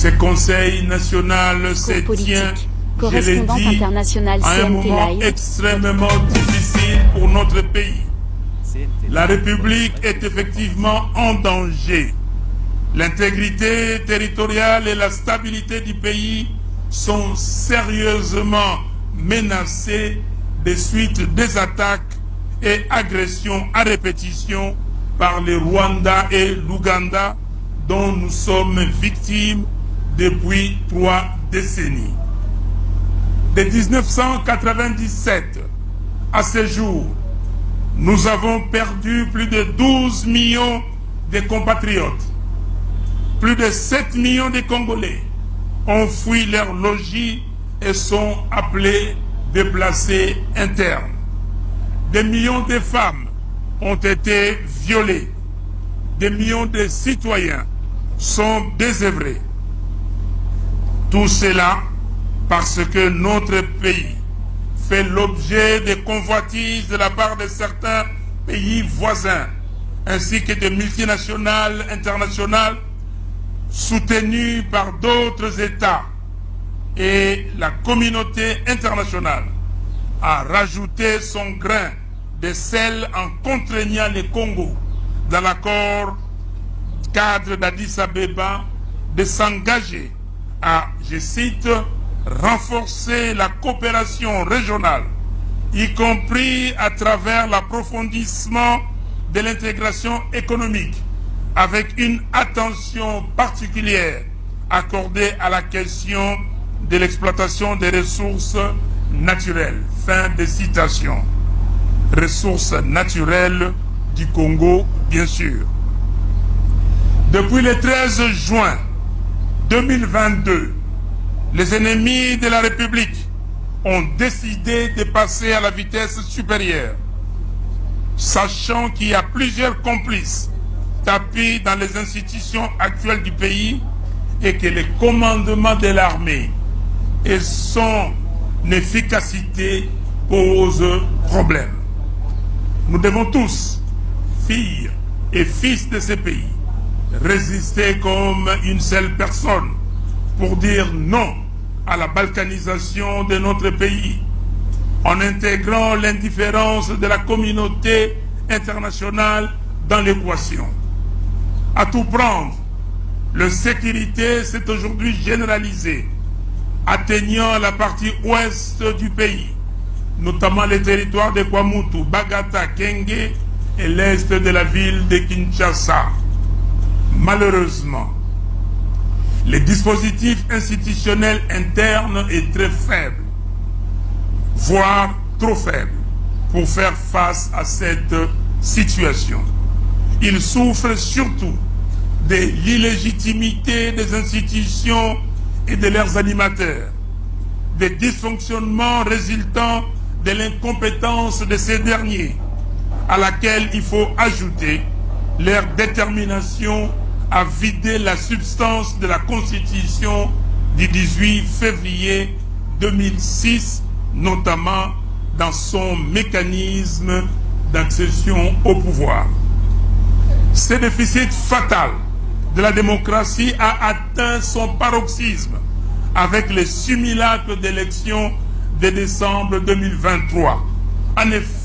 Ce Conseil national se tient, je l'ai dit, à un moment extrêmement difficile pour notre pays. La République est effectivement en danger. L'intégrité territoriale et la stabilité du pays sont sérieusement menacées des suites des attaques et agressions à répétition par le Rwanda et l'Ouganda dont nous sommes victimes depuis 3 décennies. De 1997 à ce jour, nous avons perdu plus de 12 millions de compatriotes. Plus de 7 millions de Congolais ont fui leur logis et sont appelés déplacés internes. Des millions de femmes ont été violées. Des millions de citoyens sont désœuvrés. Tout cela parce que notre pays fait l'objet de convoitises de la part de certains pays voisins, ainsi que de multinationales internationales soutenues par d'autres États. Et la communauté internationale a rajouté son grain de sel en contraignant le Congo dans l'accord cadre d'Addis Abeba de s'engager à, je cite, renforcer la coopération régionale, y compris à travers l'approfondissement de l'intégration économique, avec une attention particulière accordée à la question de l'exploitation des ressources naturelles. Fin de citation. Ressources naturelles du Congo, bien sûr. Depuis le 13 juin 2022, les ennemis de la République ont décidé de passer à la vitesse supérieure, sachant qu'il y a plusieurs complices tapis dans les institutions actuelles du pays et que le commandement de l'armée et son efficacité posent problème. Nous devons tous, filles et fils de ce pays, résister comme une seule personne pour dire non à la balkanisation de notre pays, en intégrant l'indifférence de la communauté internationale dans l'équation. À tout prendre, l'insécurité s'est aujourd'hui généralisée, atteignant la partie ouest du pays, notamment les territoires de Kwamutu, Bagata, Kenge et l'est de la ville de Kinshasa. Malheureusement, le dispositif institutionnel interne est très faible, voire trop faible, pour faire face à cette situation. Il souffre surtout de l'illégitimité des institutions et de leurs animateurs, des dysfonctionnements résultant de l'incompétence de ces derniers, à laquelle il faut ajouter leur détermination à vider la substance de la Constitution du 18 février 2006, notamment dans son mécanisme d'accession au pouvoir. Ce déficit fatal de la démocratie a atteint son paroxysme avec les simulacres d'élections de décembre 2023. En effet,